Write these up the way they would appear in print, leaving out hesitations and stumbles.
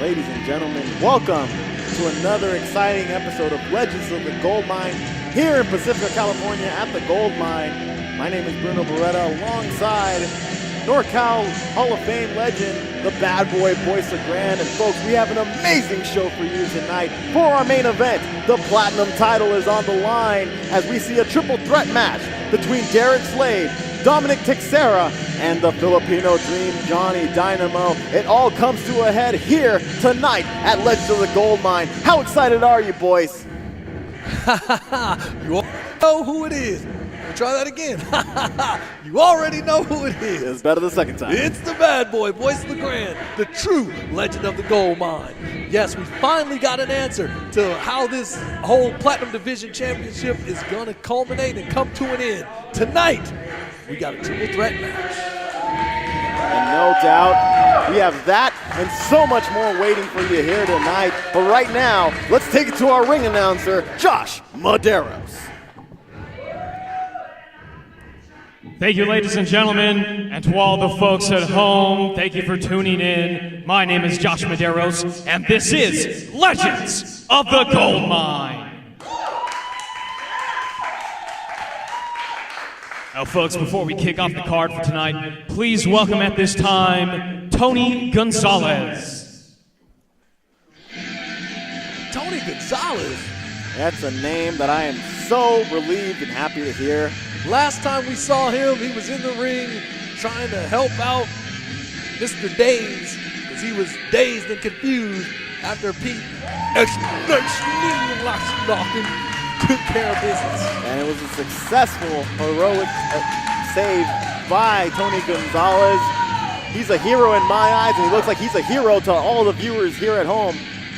Ladies and gentlemen, welcome to another exciting episode of Legends of the Goldmine here in Pacifica, California at the Goldmine. My name is Bruno Beretta alongside NorCal Hall of Fame legend, the bad boy Boyce LeGrand. And folks, we have an amazing show for you tonight. For our main event, the Platinum title is on the line as we see a triple threat match between Slade, Dominic Teixeira, and the Filipino Dream, Johnny Dynamo. It all comes to a head here tonight at Legends of the Goldmine. How excited are you, boys? You all know who it is. We'll try that again. You already know who it is. It's better the second time. It's the bad boy, Boyce LeGrand, the true Legend of the Goldmine. Yes, we finally got an answer to how this whole Platinum Division Championship is going to culminate and come to an end. Tonight, we got a triple threat match. And no doubt, we have that and so much more waiting for you here tonight. But right now, let's take it to our ring announcer, Josh Medeiros. Thank you, ladies and gentlemen, and to all the folks at home, thank you for tuning in. My name is Josh Medeiros, and this is Legends of the Goldmine. Now, folks, before we kick off the card for tonight, please welcome at this time, Tony Gonzalez. Tony Gonzalez? That's a name that I am so relieved and happy to hear. Last time we saw him, he was in the ring trying to help out Mr. Daze because he was dazed and confused after Pete took care of business. And it was a successful, heroic save by Tony Gonzalez. He's a hero in my eyes, and he looks like he's a hero to all the viewers here at home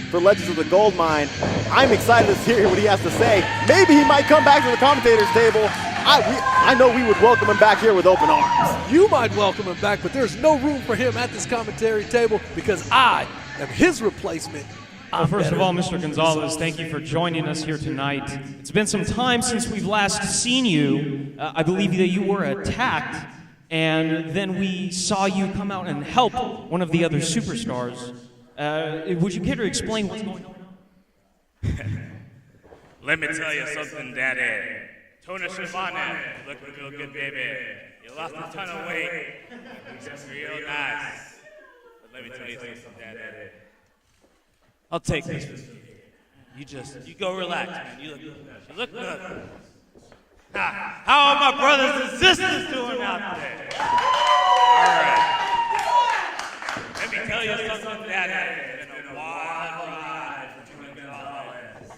for Legends of the Goldmine. I'm excited to hear what he has to say. Maybe he might come back to the commentator's table. I know we would welcome him back here with open arms. You might welcome him back, but there's no room for him at this commentary table because I am his replacement. Well, first of all, Mr. Gonzalez, thank you for joining us here tonight. It's been some time since we've last seen you. I believe that you were attacked, and then we saw you come out and help one of the other superstars. Would you care to explain what's going on? Let me tell you something, Daddy. Tony Schiavone, looking real good, baby. You lost a ton of weight. It's real nice. But let me tell you something, Daddy. I'll take this. You go relax, man. You look good. How are my brothers and sisters doing out there? All right. Let me tell you something, Daddy. It's been a wild ride for Tony Gonzalez.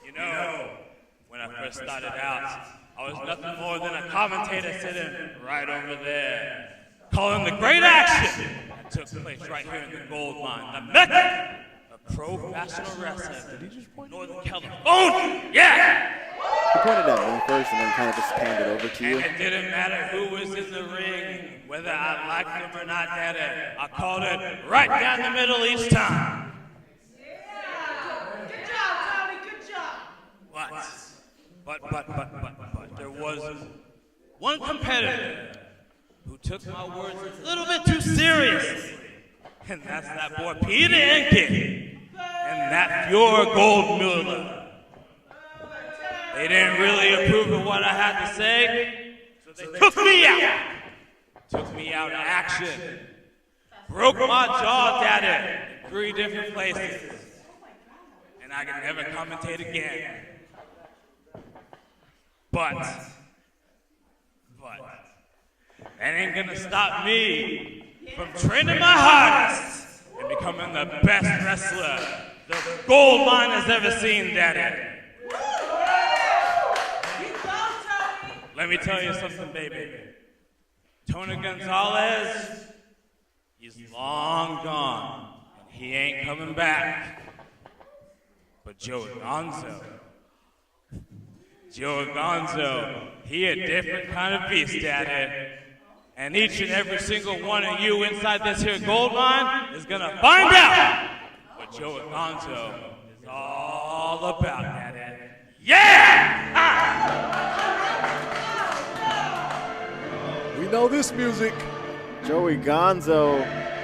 You know, when I first started out, I was nothing more than a commentator sitting right over there, calling the great action that took place right here in the Goldmine, the Mecca of professional wrestling, Northern California. Yeah! He pointed at me first and then kind of just panned it over to you. And it didn't matter who was in the ring, whether I liked them or not, Daddy. I called it right down the middle each time. Yeah! Good job, Tommy, good job! What? But there was one competitor who took my words a little bit too seriously. And that's that boy Peter Enke. And that your Goldmiller. They didn't really approve of what I had to say, so they took me out. Took me out of action. Broke my jaw, Daddy, in 3 different places. And I can never commentate again. But that ain't gonna stop me from training my hardest and becoming the best wrestler the Goldmine has ever seen, Daddy. Let me tell you something, baby. Tony Gonzalez, he's long gone, and he ain't coming back. But Joe Gonzo, he a different kind of beast, Daddy. And each and every single one of you inside this here Goldmine is gonna find out what Joe Gonzo is all about, Daddy. Yeah! We know this music. Joey Gonzo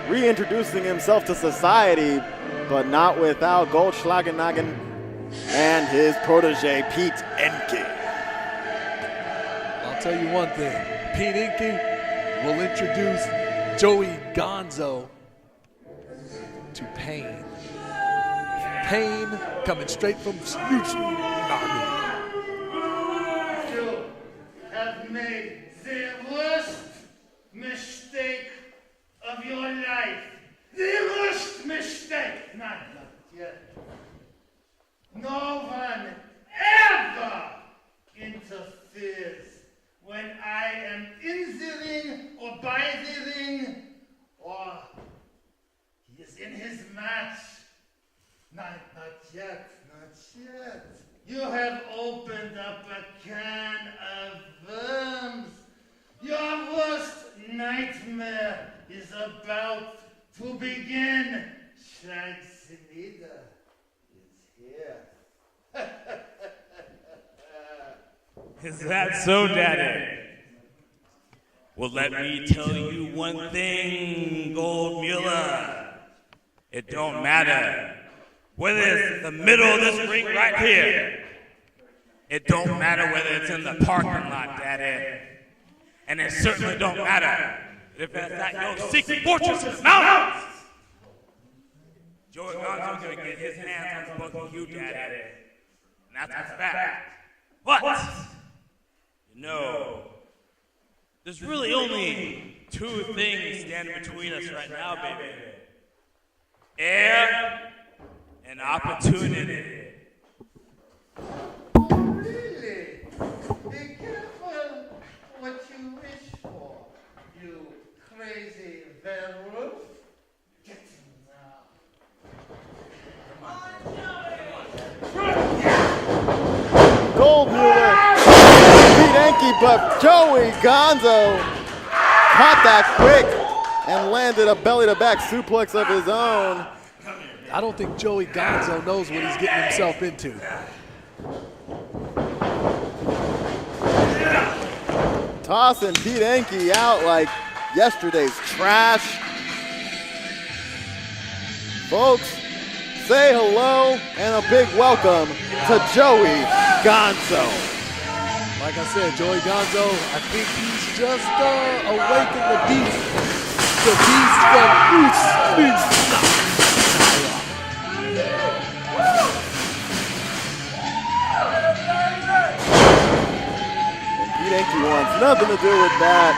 reintroducing himself to society, but not without Goldschlagenagen and his protege, Pete Enke. I'll tell you one thing. Pete Enke will introduce Joey Gonzo to Pain. Pain coming straight from Lucian. You have made the worst mistake of your life. The worst mistake. Not yet. No one ever interferes when I am in the ring or by the ring or he is in his match. Not yet, not yet. You have opened up a can of worms. Your worst nightmare is about to begin. Scheinsenida is here. Is that so, Daddy? Well, let me tell you one thing, Goldmüller. It don't matter whether it's the middle of this ring right here. It don't matter whether it's in the parking lot, Daddy. And it certainly don't matter if it's at your secret fortress in the mountains. Joey Gonzo's gonna get his hands on both of you, Daddy. And that's a fact. But, you know, there's really only two things standing between us right now, baby. Air and opportunity. Really? Be careful what you wish for, you crazy werewolf. Get him now. Goldmüller, Pete Enke, but Joey Gonzo caught that quick and landed a belly-to-back suplex of his own. I don't think Joey Gonzo knows what he's getting himself into. Tossing Pete Enke out like yesterday's trash. Folks, say hello and a big welcome to Joey Gonzo. Like I said, Joey Gonzo, I think he's just awakened the beast. The beast from And Pete Enke wants nothing to do with that.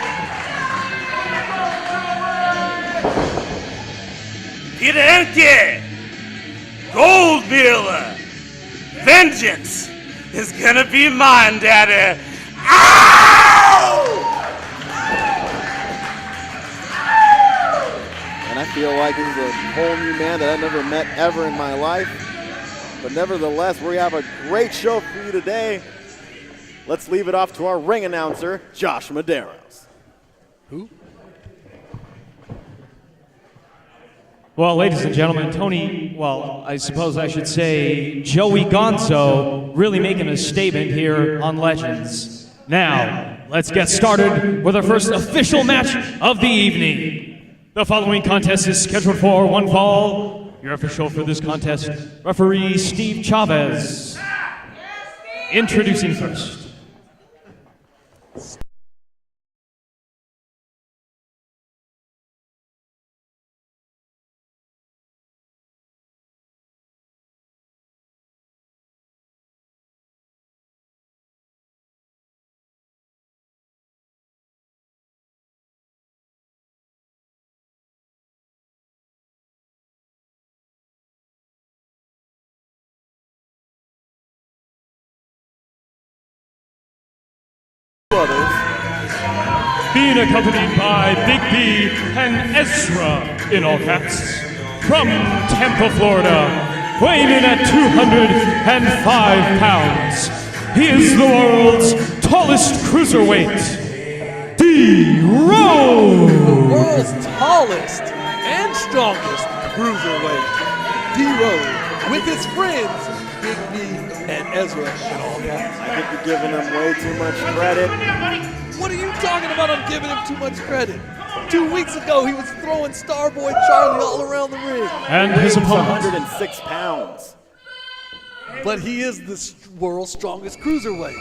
Peter Enke! Goldmüller! Vengeance is gonna be mine, Daddy! Ow! And I feel like this is a whole new man that I've never met ever in my life. But nevertheless, we have a great show for you today. Let's leave it off to our ring announcer, Josh Medeiros. Who? Well, ladies and gentlemen, Tony, well, I suppose I should say Joey Gonzo really making a statement here on Legends. Now, let's get started with our first official match of the evening. The following contest is scheduled for one fall. Your official for this contest, referee Steve Chavez. Introducing first. Being accompanied by Big B and EZRA in all caps. From Tampa, Florida, weighing in at 205 pounds. He is the world's tallest cruiserweight, D-Rose. The world's tallest and strongest cruiserweight, D-Rose, with his friends, Big B and EZRA in all caps. I think you're giving him way too much credit. What are you talking about? I'm giving him too much credit. 2 weeks ago, he was throwing Starboy Charlie all around the ring. And his opponent, 106 pounds. But he is the world's strongest cruiserweight.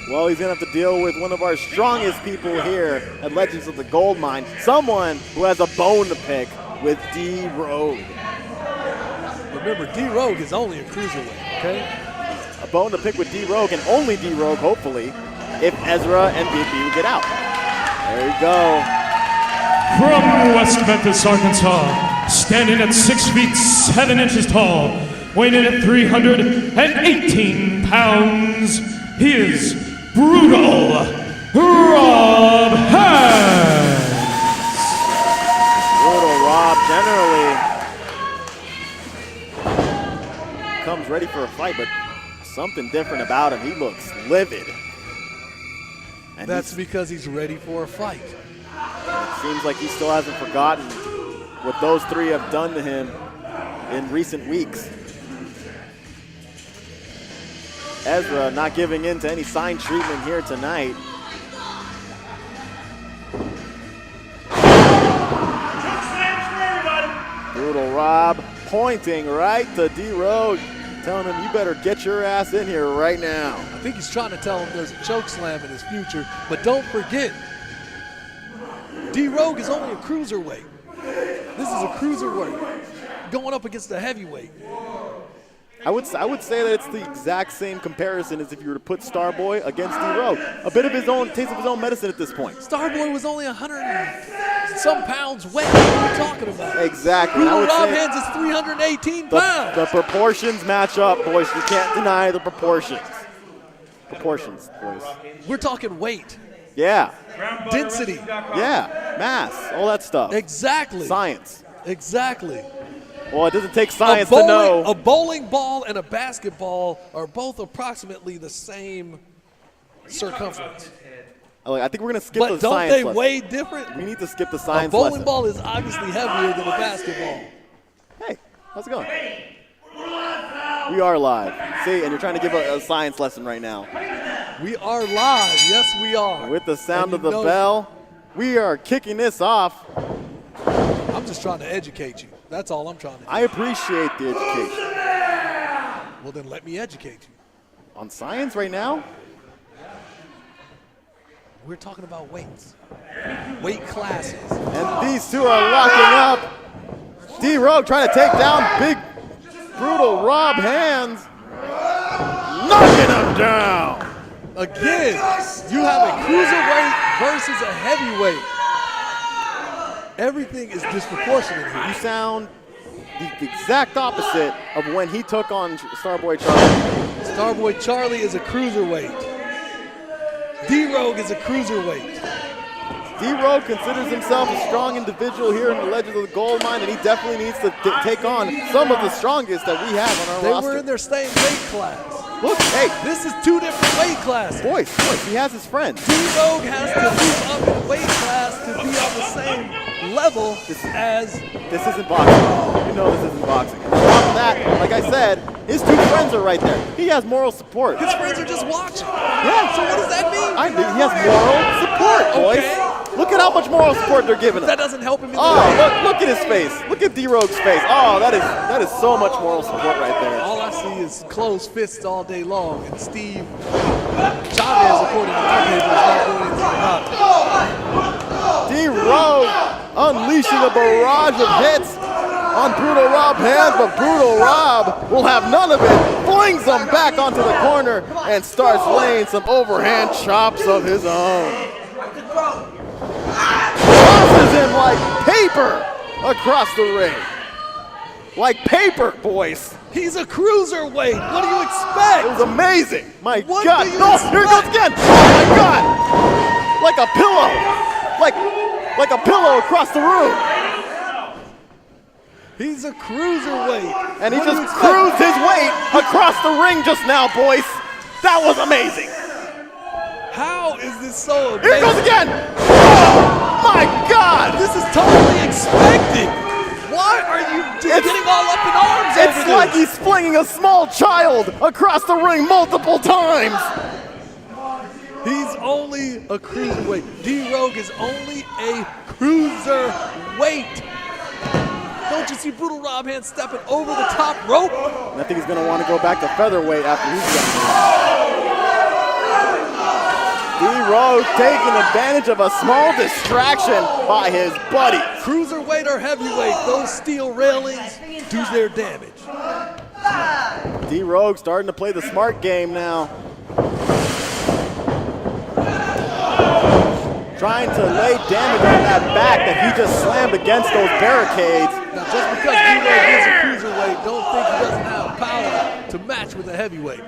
Well, he's going to have to deal with one of our strongest people here at Legends of the Goldmine, someone who has a bone to pick with D-Rogue. Remember, D-Rogue is only a cruiserweight, okay? A bone to pick with D-Rogue, and only D-Rogue, hopefully, if EZRA and Big B would get out. There you go. from West Memphis, Arkansas, standing at 6 feet 7 inches tall, weighing in at 318 pounds, he is Brutal Rob Hands. Brutal Rob generally comes ready for a fight, but something different about him. He looks livid. And that's because he's ready for a fight. It seems like he still hasn't forgotten what those three have done to him in recent weeks. EZRA not giving in to any sign treatment here tonight. Brutal Rob pointing right to D-Rogue, telling him, you better get your ass in here right now. I think he's trying to tell him there's a choke slam in his future, but don't forget, D-Rogue is only a cruiserweight. This is a cruiserweight going up against a heavyweight. I would say that it's the exact same comparison as if you were to put Starboy against D-Rogue. A bit of his own, taste of his own medicine at this point. Starboy was only 100 and some pounds weight. What are you talking about? Exactly. Brutal Rob Hands is 318 pounds. The proportions match up, boys. You can't deny the proportions. Proportions, boys. We're talking weight. Yeah. Density. Yeah. Mass. All that stuff. Exactly. Science. Exactly. Well, it doesn't take science to know. A bowling ball and a basketball are both approximately the same circumference. I think we're going to skip the But don't science they lesson. weigh different? We need to skip the science A bowling lesson. ball is obviously heavier than a basketball. Hey, how's it going? We are live. See, and you're trying to give a science lesson right now. We are live. Yes, we are. With the sound of the bell, we are kicking this off. I'm just trying to educate you. That's all I'm trying to do. I appreciate the education. Well, then let me educate you. On science right now? We're talking about weights. Weight classes. And these two are locking up. D-Rogue trying to take down big, brutal Rob Hands. Knocking him down. Again, you have a cruiserweight versus a heavyweight. Everything is disproportionate here. You sound the exact opposite of when he took on Starboy Charlie. Starboy Charlie is a cruiserweight. D-Rogue is a cruiserweight. D-Rogue considers himself a strong individual here in the Legends of the Goldmine, and he definitely needs to take on some of the strongest that we have on our roster. They were in their same weight class. Look, hey. This is two different weight classes. Boys, he has his friends. D-Rogue has to move up in weight class to be on the same level as... This isn't boxing. You know this isn't boxing. On top of that, like I said, his two friends are right there. He has moral support. His friends are just watching. Yeah. So what does that mean? He has moral support, boys. Okay. Look at how much moral support they're giving him. That doesn't help him in the look at his face. Look at D-Rogue's face. Oh, that is so much moral support right there. All I see is closed fists all day long, and Steve Chavez, according to my paper, is not doing anything about it. D-Rogue unleashing a barrage of hits on Brutal Rob Hands, but Brutal Rob will have none of it. Flings him back onto the corner and starts laying some overhand chops of his own. Tosses him like paper across the ring. Like paper, boys. He's a cruiserweight. What do you expect? It was amazing. My What God. do you No, expect? here it goes again. Oh my God. Like a pillow. Like a pillow across the room. He's a cruiserweight. And he What do you just expect? cruised his weight across the ring just now, boys. That was amazing. How is this so amazing? Here it goes again. Oh my God. This is totally expected. Why are you getting all up in arms over It's this? like he's flinging a small child across the ring multiple times. He's only a cruiserweight. D-Rogue is only a cruiserweight. Don't you see Brutal Rob Hand stepping over the top rope? And I think he's going to want to go back to featherweight after he's done. D-Rogue taking advantage of a small distraction by his buddy. Cruiserweight or heavyweight, those steel railings do their damage. D-Rogue starting to play the smart game now. Trying to lay damage on that back that he just slammed against those barricades. Now, just because D-Rogue is a cruiserweight, don't think he doesn't have power to match with a heavyweight.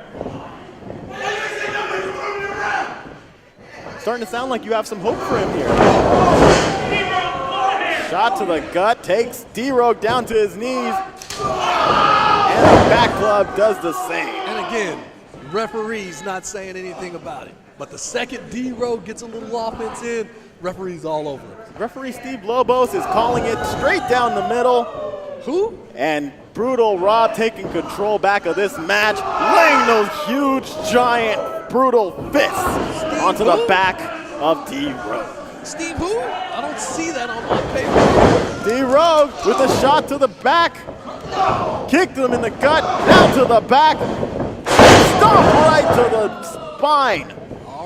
Starting to sound like you have some hope for him here. Shot to the gut, takes D-Rogue down to his knees. And the back club does the same. And again, referee's not saying anything about it. But the second D-Rogue gets a little offense in, referee's all over it. Referee Steve Lobos is calling it straight down the middle. Who? And Brutal Rob taking control back of this match, laying those huge, giant, brutal fists onto the back of D-Rogue. Steve who? I don't see that on my paper. D-Rogue with a shot to the back. Kicked him in the gut, down to the back. Stomp right to the spine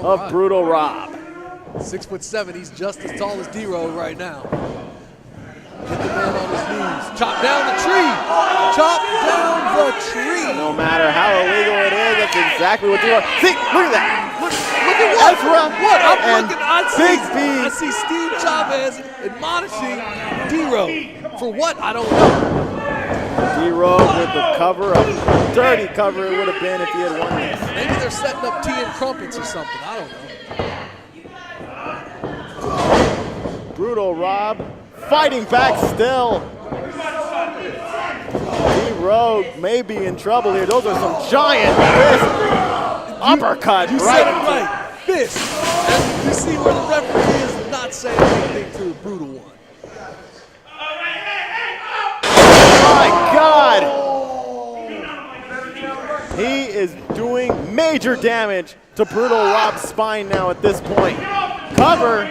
of Brutal Rob. 6'7", he's just as tall as D-Rogue right now. Get the man on his knees. Chop down the tree. Chop down the tree. No matter how illegal it is, that's exactly what D-Rogue. See, look at that. Look at what? EZRA What? I'm looking. Big B. I see Steve Chavez admonishing D-Rogue. For what? I don't know. D-Rogue with the cover, a dirty cover it would have been if he had won this. Maybe they're setting up tea and crumpets or something. I don't know. Brutal Rob fighting back still. D-Rogue may be in trouble here. Those are some giant fists. Uppercut You right. said it right. Fist. And you see where the referee is not saying anything to the brutal one. My God. He is doing major damage to Brutal Rob's spine now at this point. Cover.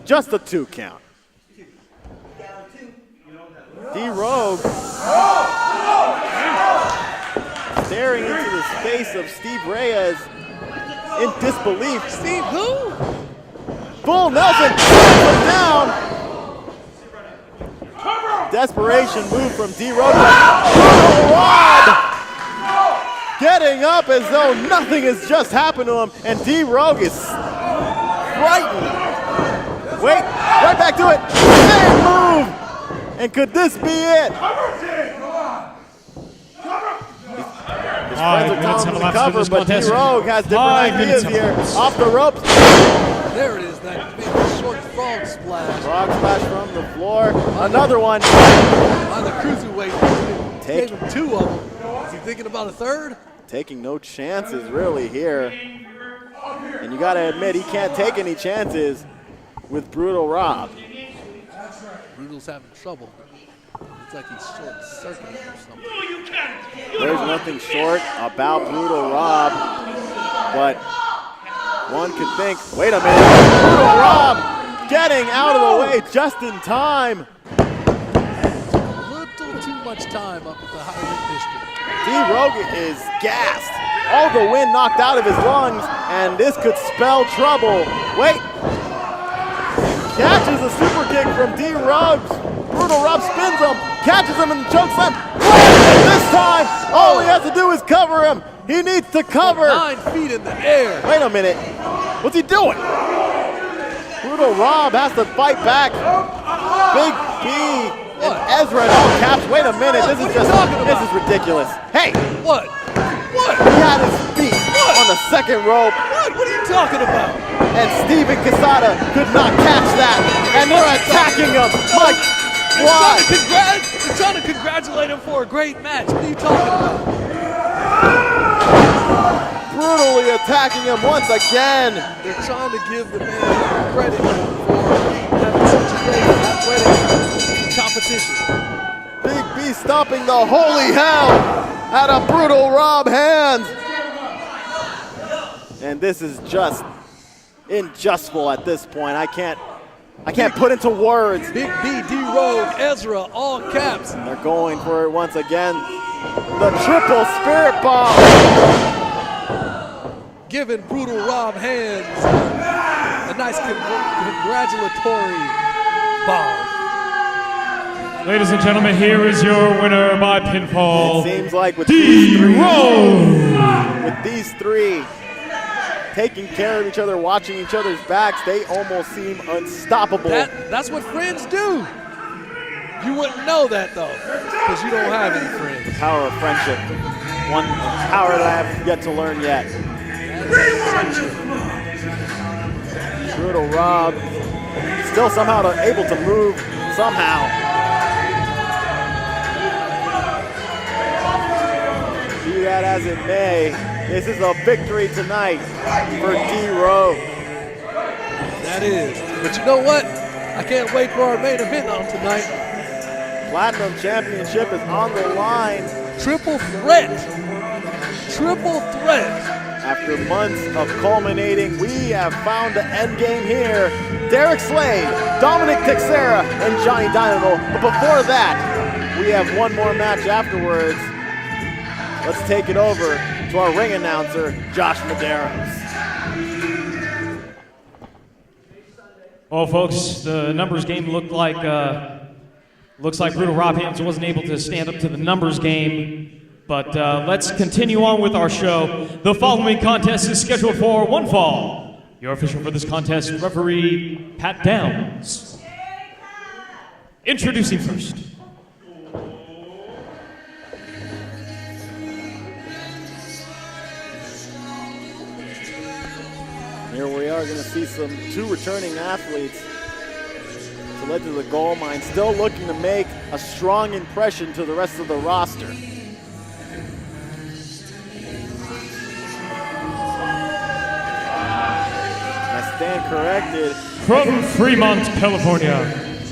Just a 2 count. D-Rogue staring into the face of Steve Reyes in disbelief. Steve who? Bull Nelson puts him down. Desperation move from D-Rogue. Brutal Rob getting up as though nothing has just happened to him, and D-Rogue is frightened. Wait, right back to it. Same move. And could this be it? His friends are telling him to cover, but D-Rogue has different ideas here. Off the ropes. There it is, that big short frog splash. Frog splash from the floor. Another one. On the cruiserweight, gave him 2 of them. Is he thinking about a third? Taking no chances really here. And you gotta admit, he can't take any chances with Brutal Rob. Brutal's having trouble. Looks like he's short-circuiting or something. There's nothing short about Brutal Rob, but one could think, wait a minute, Brutal Rob getting out of the way just in time. A little too much time up at the high district. D-Rogue is gassed. All the wind knocked out of his lungs, and this could spell trouble. Wait. Catches a super kick from D-Rogue. Brutal Rob spins him, catches him in the choke slam. This time, all he has to do is cover him. He needs to cover. 9 feet in the air. Wait a minute. What's he doing? Brutal Rob has to fight back. Big B and EZRA in all caps. Wait a minute. This is ridiculous. Hey. What? He had his feet on the second rope. What are you talking about? And Steven Quesada could not catch that. And they're attacking him. My God. They're trying to congratulate him for a great match. What are you talking about? Brutally attacking him once again. They're trying to give the man credit for having such a great athletic competition. Big B stomping the holy hell out of Brutal Rob hands. And this is just injustful at this point. I can't put into words. Big B, D-Rogue, EZRA, all caps. They're going for it once again. The triple spirit bomb. Giving Brutal Rob hands a nice congratulatory bomb. Ladies and gentlemen, here is your winner by pinfall. It seems like with these three taking care of each other, watching each other's backs, they almost seem unstoppable. That's what friends do. You wouldn't know that though, because you don't have any friends. The power of friendship. One power that I have yet to learn yet. Brutal Rob still somehow able to move somehow. Be that as it may, this is a victory tonight for D-Rogue. That is. But you know what? I can't wait for our main event on tonight. Platinum Championship is on the line. Triple threat. Triple threat. After months of culminating, we have found the end game here. Derek Slade, Dominic Teixeira, and Johnny Dynamo. But before that, we have one more match afterwards. Let's take it over to our ring announcer, Josh Medeiros. Well, folks, the numbers game looks like Brutal Rob Hams wasn't able to stand up to the numbers game. But let's continue on with our show. The following contest is scheduled for one fall. Your official for this contest, referee Pat Downs. Introducing first. Here we are going to see two returning athletes to Legends of the Goldmine, still looking to make a strong impression to the rest of the roster. I stand corrected. From Fremont, California,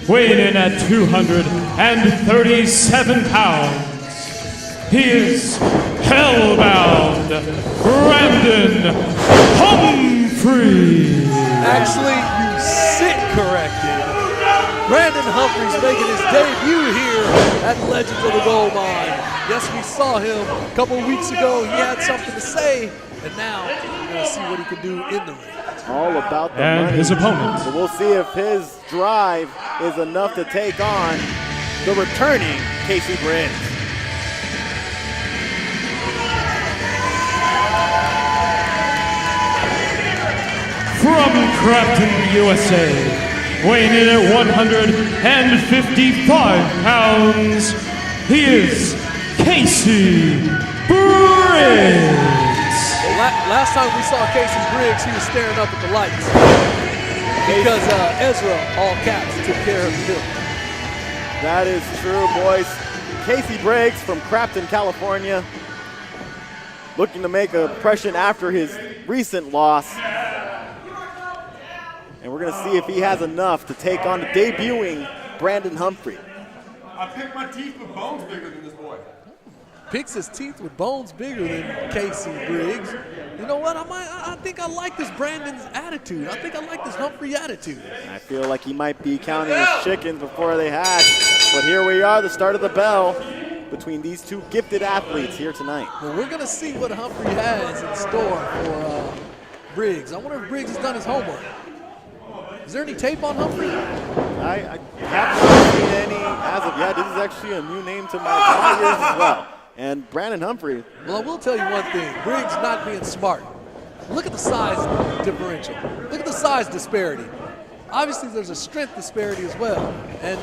weighing in at 237 pounds, he is Hellbound Brandon Humphrey. Actually, you sit corrected. Brandon Humphrey's making his debut here at Legends of the Goldmine. Yes, we saw him a couple of weeks ago. He had something to say, and now we're going to see what he can do in the ring. All about the And money. his opponent. So we'll see if his drive is enough to take on the returning Casey Briggs. From Crafton, USA, weighing in at 155 pounds, he is Casey Briggs. Last time we saw Casey Briggs, he was staring up at the lights because EZRA, all caps, took care of him. That is true, boys. Casey Briggs from Crafton, California, looking to make an impression after his recent loss. And we're going to see if he has enough to take on the debuting Brandon Humphrey. I picked my teeth with bones bigger than this boy. Picks his teeth with bones bigger than Casey Briggs. You know what? I think I like this Brandon's attitude. I think I like this Humphrey attitude. I feel like he might be counting his chickens before they hatch. But here we are, the start of the bell between these two gifted athletes here tonight. Well, we're going to see what Humphrey has in store for Briggs. I wonder if Briggs has done his homework. Is there any tape on Humphrey? I haven't seen any as of yet. This is actually a new name to my ears as well. And Brandon Humphrey. Well, I will tell you one thing. Briggs not being smart. Look at the size differential. Look at the size disparity. Obviously, there's a strength disparity as well. And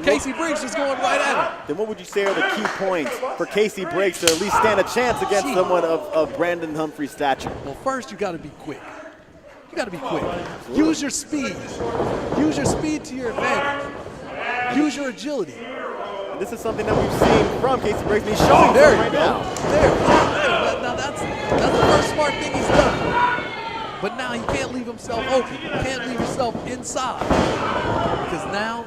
Casey Briggs is going right at it. Then what would you say are the key points for Casey Briggs to at least stand a chance against someone of Brandon Humphrey's stature? Well, first you got to be quick. You got to be quick. Use your speed. Use your speed to your advantage. Use your agility. And this is something that we've seen from Casey Briggs, and he's showing there right now. There. Now that's the first smart thing he's done. But now he can't leave himself open. He can't leave himself inside. Because now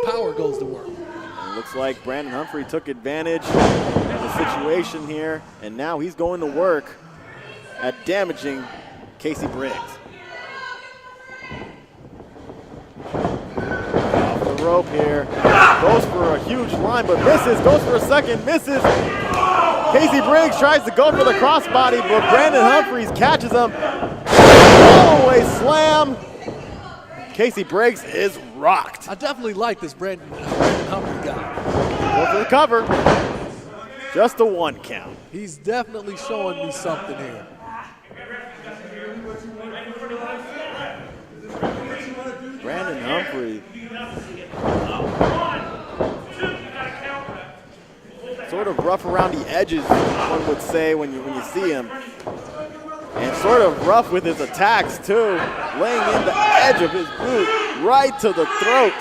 power goes to work. And it looks like Brandon Humphrey took advantage of the situation here, and now he's going to work at damaging Casey Briggs. Off the rope here. Goes for a huge line, but misses. Goes for a second, misses. Casey Briggs tries to go for the crossbody, but Brandon Humphreys catches him. All-the-way slam. Casey Briggs is rocked. I definitely like this Brandon Humphrey guy. Go for the cover. Just a 1 count. He's definitely showing me something here. Brandon Humphrey. Sort of rough around the edges, one would say when you see him. And sort of rough with his attacks too, laying in the edge of his boot right to the throat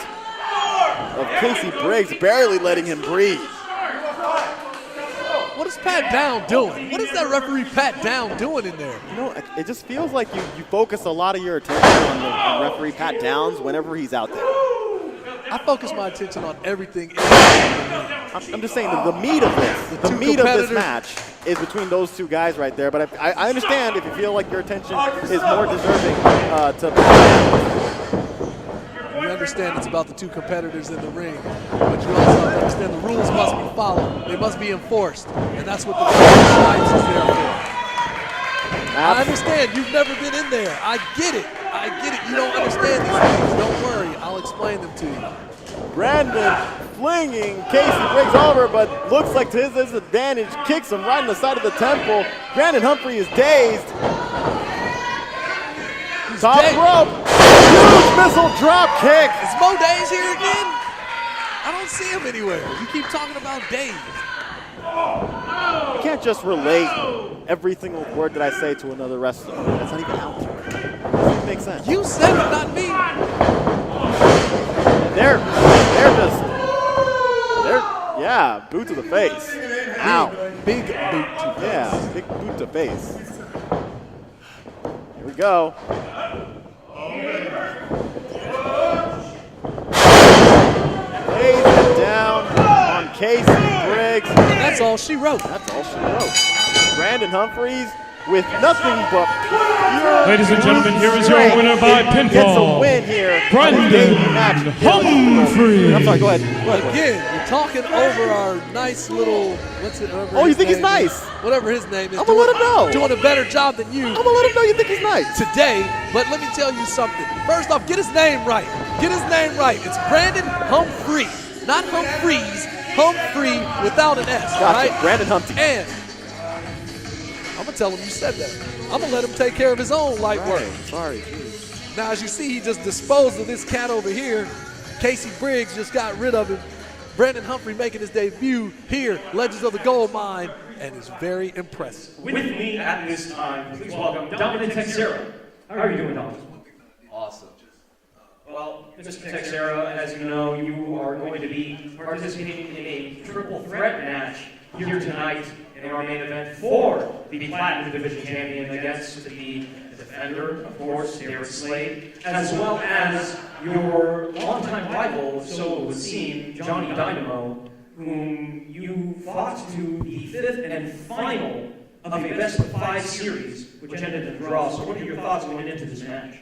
of Casey Briggs, barely letting him breathe. What is Pat Down doing? What is that referee Pat Down doing in there? You know, it just feels like you focus a lot of your attention on referee Pat Downs whenever he's out there. I focus my attention on everything. I'm just saying the meat of this, the meat of this match is between those two guys right there. But I understand if you feel like your attention is more deserving to Pat Downs. We understand it's about the two competitors in the ring, but you also have to understand the rules must be followed. They must be enforced, and that's what the Stripes is there for. I understand you've never been in there. I get it. I get it. You don't understand these things. Don't worry. I'll explain them to you. Brandon flinging Casey Briggs over, but looks like to his disadvantage, kicks him right in the side of the temple. Brandon Humphrey is dazed. Top rope, huge missile drop kick. Is Mo Days here again? I don't see him anywhere. You keep talking about Days. You can't just relate every single word that I say to another wrestler. That's not even out there. It doesn't make sense. You said it, not me. Yeah, boot to the face. Ow. Big boot to face. Yeah, big boot to face. Here we go. Lays it down on Casey Briggs. And that's all she wrote. That's all she wrote. Brandon Humphreys with nothing but pure Ladies and gentlemen, here is your winner by pinfall. Gets a win here. Brandon Humphrey. I'm sorry, go ahead. Again, you're talking over our nice little, what's it? Oh, you think he's nice? Whatever his name is. I'm going to let him know. Doing a better job than you. I'm going to let him know you think he's nice. Today, but let me tell you something. First off, get his name right. Get his name right. It's Brandon Humphrey, not Humphreys. Humphrey without an S, Gotcha. right? Brandon Humphrey. And I'm going to tell him you said that. I'm going to let him take care of his own light work. Sorry. Now, as you see, he just disposed of this cat over here. Casey Briggs just got rid of him. Brandon Humphrey making his debut here, Legends of the Goldmine, and is very impressive. With me at this time, please welcome Dominic Teixeira. How are you doing, Dominic? Awesome. Well, Mr. Teixeira, as you know, you are going to be participating in a triple threat match here tonight in our main event for the Platinum Division Champion against the defender, of course, Slade, as well as your longtime rival, so it would seem, Johnny Dynamo, whom you fought to the fifth and final of a best-of-5 series, which ended in a draw. So what are your thoughts going into this match?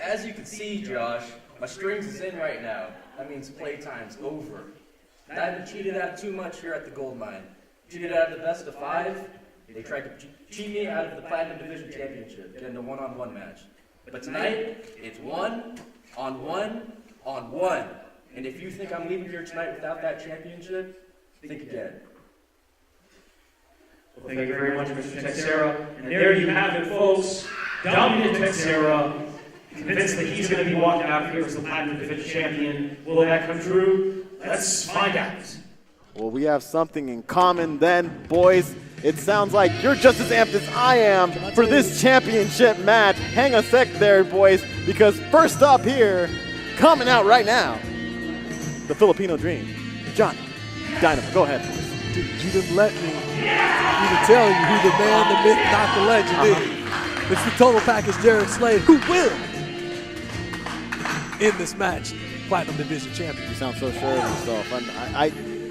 As you can see, Josh, my strings is in right now. That means playtime's over. I haven't cheated out too much here at the Goldmine. Cheated out of the best-of-5. They tried to cheat me out of the Platinum Division Championship, getting a one-on-one match. But tonight, it's 1-on-1-on-1. And if you think I'm leaving here tonight without that championship, think again. Well, thank you very much, Mr. Teixeira. And there you have it, folks. Dominic Teixeira, convinced that he's going to be walking out here as the Platinum Division Champion. Will that come true? Let's find out. Well, we have something in common then, boys. It sounds like you're just as amped as I am for this championship match. Hang a sec there, boys, because first up here, coming out right now, the Filipino Dream, Johnny Dynamo. Go ahead, boys. Dude, you didn't let me even tell you who the man, the myth, not the legend is. It's the total package Jared Slade, who will in this match, Platinum Division Champion. You sound so sure of yourself.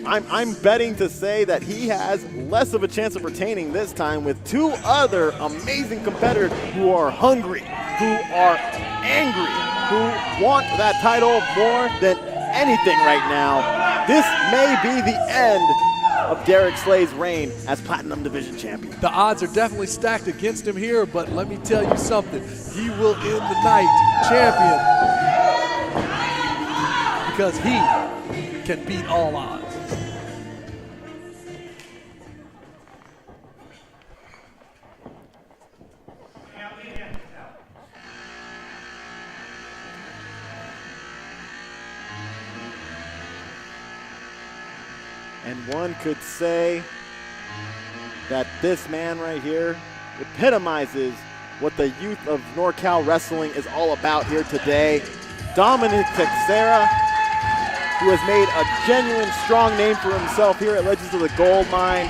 I'm betting to say that he has less of a chance of retaining this time with two other amazing competitors who are hungry, who are angry, who want that title more than anything right now. This may be the end of Derek Slade's reign as Platinum Division Champion. The odds are definitely stacked against him here, but let me tell you something. He will end the night champion because he can beat all odds. And one could say that this man right here epitomizes what the youth of NorCal Wrestling is all about here today. Dominic Teixeira, who has made a genuine strong name for himself here at Legends of the Goldmine,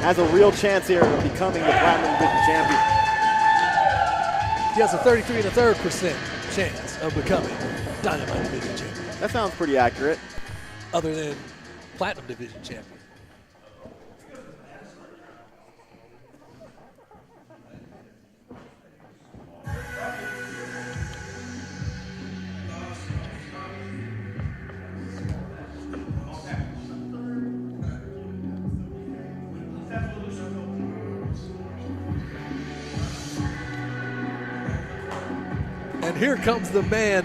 has a real chance here of becoming the Platinum Division Champion. He has a 33 1/3% chance of becoming Dynamo Division Champion. That sounds pretty accurate. Other than Platinum Division Champion. And here comes the man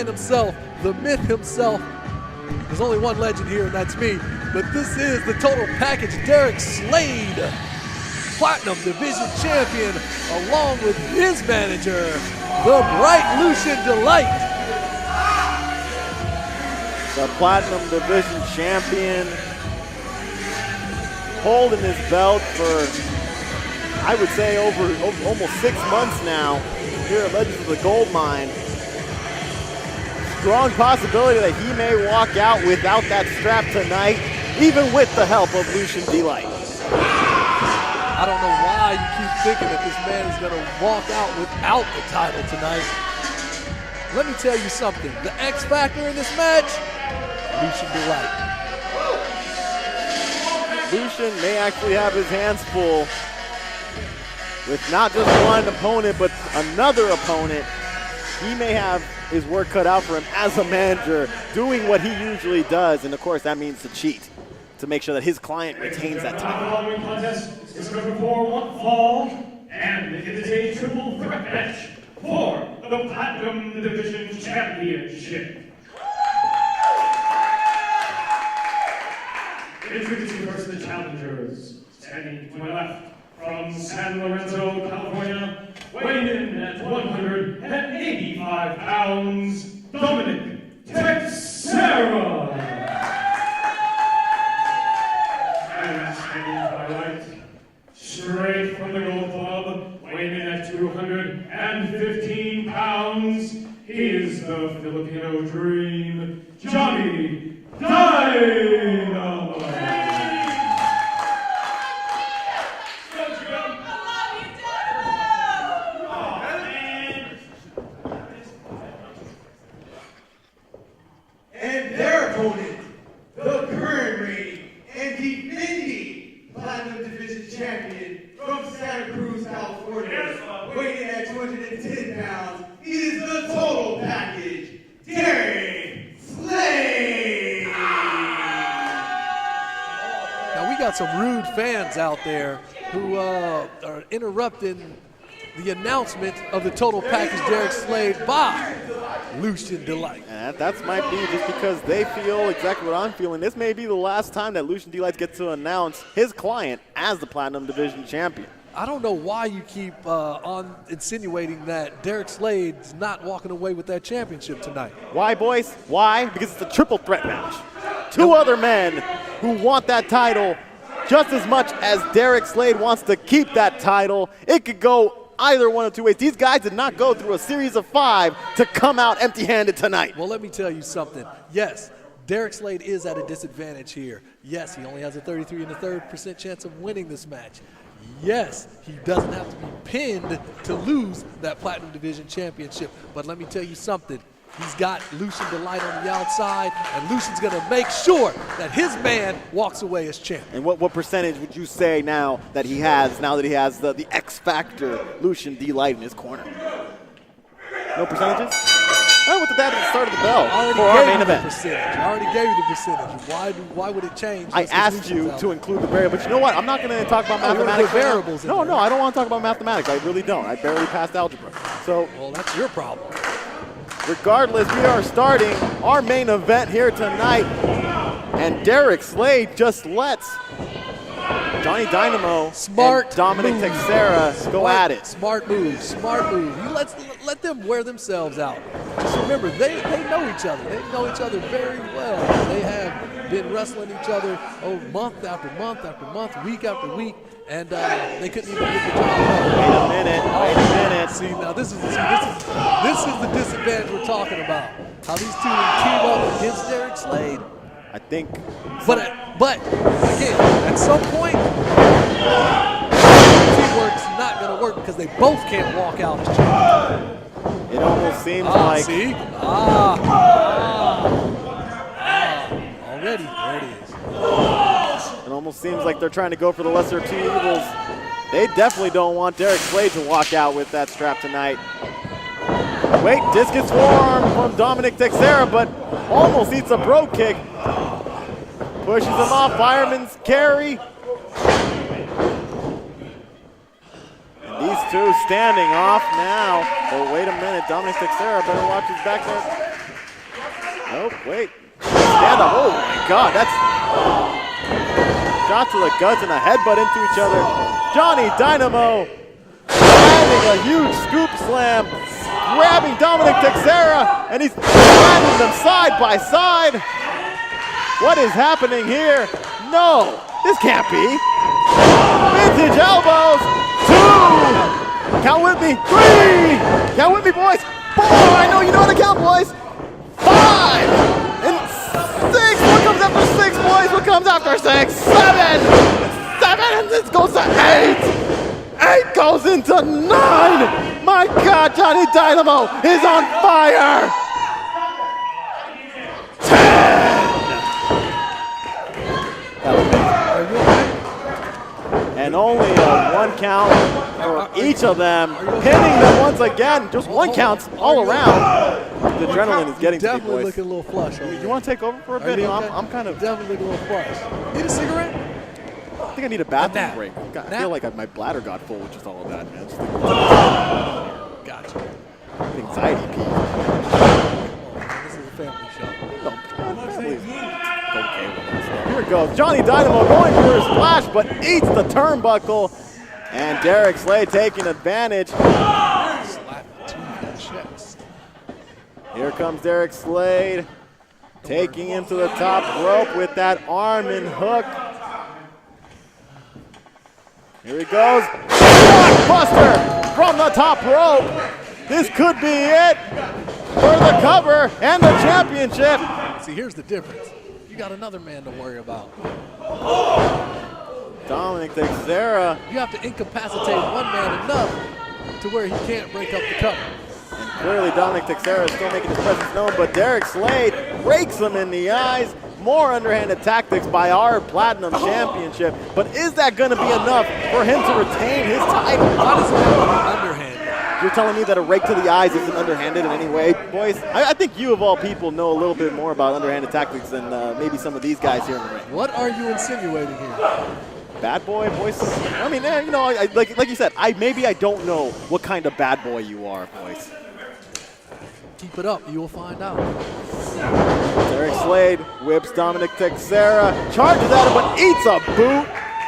himself, the myth himself. There's only one legend here, and that's me. But this is the total package, Derek Slade, Platinum Division Champion, along with his manager, the bright Lucian Delight. The Platinum Division Champion, holding his belt for, I would say, over almost 6 months now here at Legends of the Goldmine. Strong possibility that he may walk out without that strap tonight, even with the help of Lucian Delight. I don't know why you keep thinking that this man is going to walk out without the title tonight. Let me tell you something. The X factor in this match, Lucian Delight. Lucian may actually have his hands full with not just one opponent, but another opponent. He may have his work cut out for him as a manager, doing what he usually does, and of course that means to cheat, to make sure that his client retains that title. The following contest is scheduled for one fall, and it is a triple threat match for the Platinum Division Championship. Introducing first the challengers, standing to my left from San Lorenzo, California, weighing in at 185 pounds, Dominic Teixeira. And standing to my right, straight from the Gold Club, weighing in at 215 pounds, he is the Filipino Dream, Johnny Dynamo. And their opponent, the current reigning and defending Platinum Division Champion from Santa Cruz, California, weighing at 210 pounds, is the total package, Derek Slade. Now we got some rude fans out there who are interrupting the announcement of the total package Derek Slade by Lucian Delight. And that might be just because they feel exactly what I'm feeling. This may be the last time that Lucian Delight gets to announce his client as the Platinum Division Champion. I don't know why you keep on insinuating that Derek Slade's not walking away with that championship tonight. Why, boys? Why? Because it's a triple threat match. Two other men who want that title just as much as Derek Slade wants to keep that title. It could go either one of two ways. These guys did not go through a series of 5 to come out empty-handed tonight. Well, let me tell you something. Yes, Derek Slade is at a disadvantage here. Yes, he only has a 33 1/3% chance of winning this match. Yes, he doesn't have to be pinned to lose that Platinum Division Championship. But let me tell you something. He's got Lucian Delight on the outside, and Lucian's going to make sure that his man walks away as champion. And what percentage would you say now that he has, the X Factor Lucian Delight in his corner? No percentages? I went to that at the start of the bell for our main event. I already gave you the percentage. Why would it change? I asked you to include the variable, but you know what? I'm not going to talk about mathematics. Variables. No, I don't want to talk about mathematics. I really don't. I barely passed algebra. So, well, that's your problem. Regardless, we are starting our main event here tonight, and Derek Slade just lets Johnny Dynamo and Dominic Teixeira go at it. Smart move. He let them wear themselves out. Just remember, they know each other. They know each other very well. They have been wrestling each other month after month after month, week after week, and they couldn't even get the job done. Wait a minute. See, now this is the disadvantage we're talking about. How these two team up against Derek Slade. I think. But again, at some point, teamwork's not going to work because they both can't walk out as champions. It almost seems like. See? Already, there it is. It almost seems like they're trying to go for the lesser of two evils. They definitely don't want Derek Slade to walk out with that strap tonight. Wait, discus forearm from Dominic Teixeira, but almost eats a bro kick. Pushes him off, fireman's carry. And these two standing off now. Oh, wait a minute, Dominic Teixeira better watch his back there. Nope, wait. Stand up, oh my God, that's shot to the guts and a headbutt into each other. Johnny Dynamo landing a huge scoop slam, grabbing Dominic Teixeira, and he's landing them side by side. What is happening here? No, this can't be. Vintage elbows, 2. Count with me, 3. Count with me, boys. 4, I know you know how to count, boys. 5 and 6. What comes after 6, boys? What comes after 6? 7, and this goes to 8. 8 goes into 9. My God, Johnny Dynamo is on fire. 10. And only a 1 count for each of them, pinning them once again. Just 1 counts all around. The adrenaline is getting to me, boys. Definitely looking a little flush. You want to take over for a bit? I'm kind of definitely looking a little flush. Need a cigarette? I think I need a bathroom break. I feel like my bladder got full with just all of that, man. Just Gotcha. Anxiety peak. This is a family show. Here it goes. Johnny Dynamo going for his splash, but eats the turnbuckle. And Derek Slade taking advantage. Here comes Derek Slade, taking him to the top rope with that arm and hook. Here he goes. Blockbuster from the top rope. This could be it for the cover and the championship. See, here's the difference. You got another man to worry about. Dominic Teixeira. You have to incapacitate one man enough to where he can't break up the cover. And clearly Dominic Teixeira is still making his presence known, but Derek Slade rakes him in the eyes. More underhanded tactics by our Platinum Championship. But is that going to be enough for him to retain his title? Why does it have to be underhanded? You're telling me that a rake to the eyes isn't underhanded in any way? Boys, I think you of all people know a little bit more about underhanded tactics than maybe some of these guys here in the ring. What are you insinuating here? Bad boy, boys. I mean, you know, like you said, maybe I don't know what kind of bad boy you are, boys. Keep it up, you will find out. Derek Slade whips Dominic Teixeira, charges at him, but eats a boot.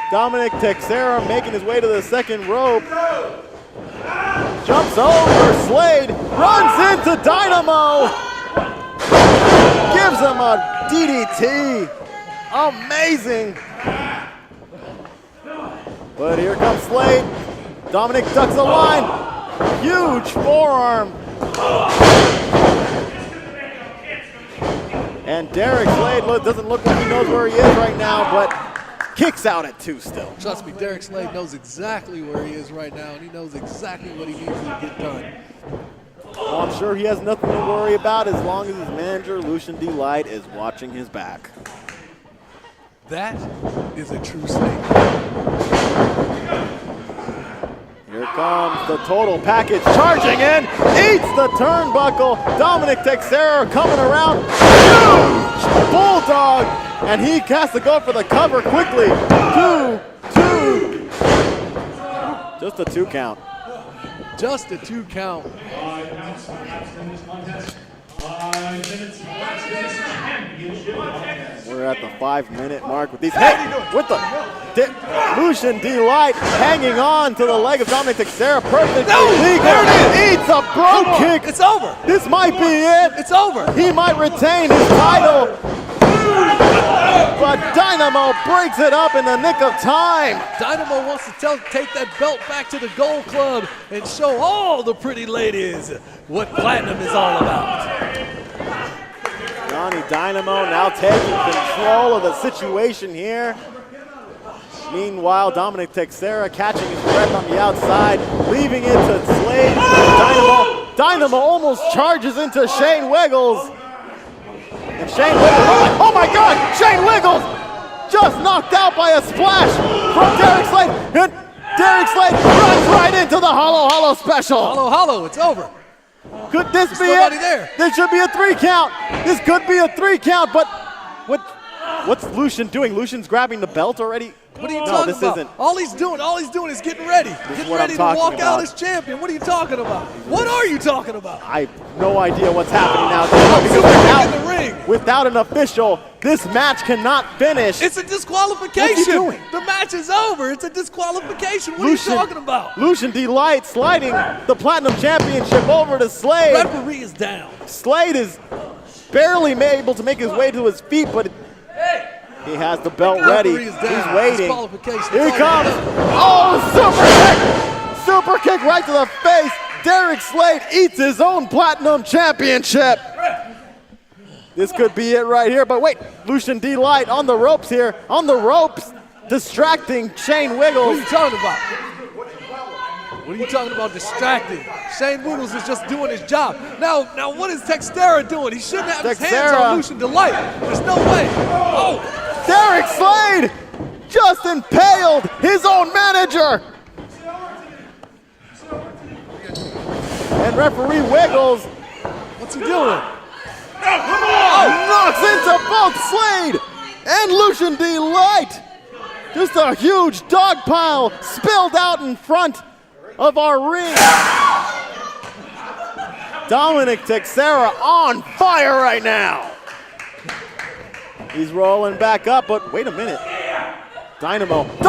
Dominic Teixeira making his way to the second rope. Jumps over Slade, runs into Dynamo. Gives him a DDT. Amazing. But here comes Slade. Dominic ducks the line. Huge forearm. And Derek Slade doesn't look like he knows where he is right now, but kicks out at 2 still. Trust me, Derek Slade knows exactly where he is right now, and he knows exactly what he needs to get done. Well, I'm sure he has nothing to worry about as long as his manager, Lucian Delight, is watching his back. That is a true statement. Here comes the total package charging in, eats the turnbuckle. Dominic Teixeira coming around, huge bulldog, and he has to go for the cover quickly. 2, 2. Just a 2 count. Just a 2 count. 5 counts in this contest. 5 minutes left in this championship contest. We're at the 5-minute mark with these. Hey, with the Lucian Delight hanging on to the leg of Dominic Teixeira. Perfectly legal. There it is. Eats a bro kick. It's over. This might be it. It's over. He might retain his title. But Dynamo breaks it up in the nick of time. Dynamo wants to take that belt back to the Gold Club and show all the pretty ladies what Platinum is all about. Johnny Dynamo now taking control of the situation here. Meanwhile, Dominic Teixeira catching his breath on the outside, leaving it to Slade. Dynamo almost charges into Shane Wiggles. And Shane Wiggles, oh my God, Shane Wiggles just knocked out by a splash from Derek Slade. And Derek Slade runs right into the hollow special. Hollow, it's over. Could this be nobody it? there. This should be a 3 count. This could be a 3 count, but what's Lucian doing? Lucian's grabbing the belt already? What are you talking about? Isn't. All he's doing is getting ready. Getting ready to walk out as champion. What are you talking about? What are you talking about? I have no idea what's happening now. Because in the ring. Without an official, this match cannot finish. It's a disqualification. What's he doing? The match is over. It's a disqualification. What are you talking about? Lucian Delight sliding the Platinum Championship over to Slade. Referee is down. Slade is barely able to make his way to his feet, but he has the belt ready. He's waiting. Here he comes. Oh, super kick right to the face. Derek Slade eats his own Platinum Championship. This could be it right here, but wait, Lucian Delight on the ropes here. On the ropes, distracting Shane Wiggles. What are you talking about? What are you talking about distracting? Shane Wiggles is just doing his job. Now what is Teixeira doing? He shouldn't have his hands on Lucian Delight. There's no way. Oh! Derek Slade just impaled his own manager. And referee Wiggles, what's he doing? Knocks into both Slade and Lucian Delight. Just a huge dog pile spilled out in front of our ring. Dominic Teixeira on fire right now. He's rolling back up, but wait a minute. Dynamo has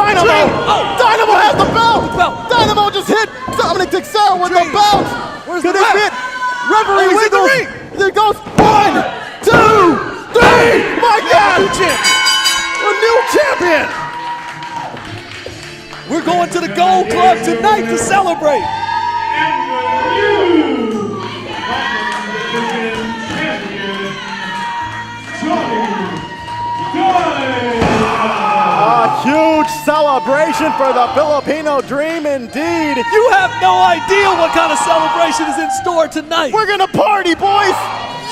the belt! Dynamo just hit Dominic Teixeira with the belt! Where's Could the it ref? fit? Referee Wiggles! There goes 1, 2, 3! My God! A new champion! We're going to the Gold Club tonight to celebrate! A huge celebration for the Filipino dream indeed. You have no idea what kind of celebration is in store tonight. We're gonna party, boys.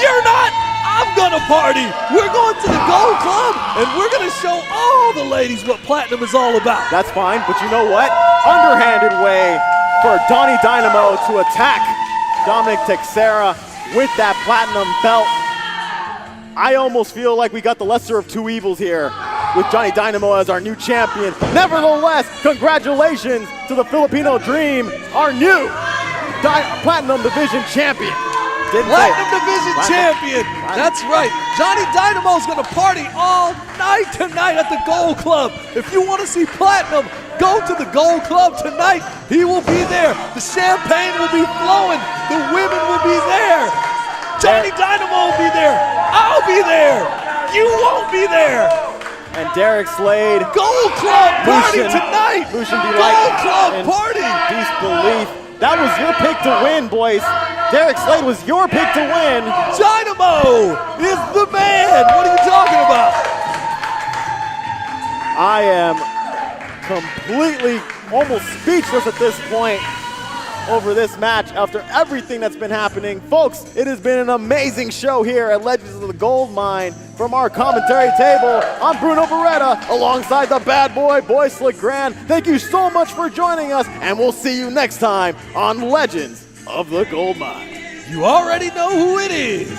You're not. I'm gonna party. We're going to the Gold Club and we're gonna show all the ladies what Platinum is all about. That's fine, but you know what? Underhanded way for Donnie Dynamo to attack Dominic Teixeira with that Platinum belt. I almost feel like we got the lesser of two evils here with Johnny Dynamo as our new champion. Nevertheless, congratulations to the Filipino Dream, our new Platinum Division champion. Platinum Division champion. That's right. Johnny Dynamo's going to party all night tonight at the Gold Club. If you want to see Platinum, go to the Gold Club tonight. He will be there. The champagne will be flowing. The women will be there. Johnny Dynamo will be there. I'll be there. You won't be there. And Derek Slade. Gold Club party tonight. Lucian Delight. Gold Club party. Disbelief. That was your pick to win, boys. Derek Slade was your pick to win. Dynamo is the man. What are you talking about? I am completely almost speechless at this point. over this match after everything that's been happening. Folks, it has been an amazing show here at Legends of the Goldmine. From our commentary table, I'm Bruno Beretta alongside the bad boy, Boyce LeGrand. Thank you so much for joining us, and we'll see you next time on Legends of the Goldmine. You already know who it is.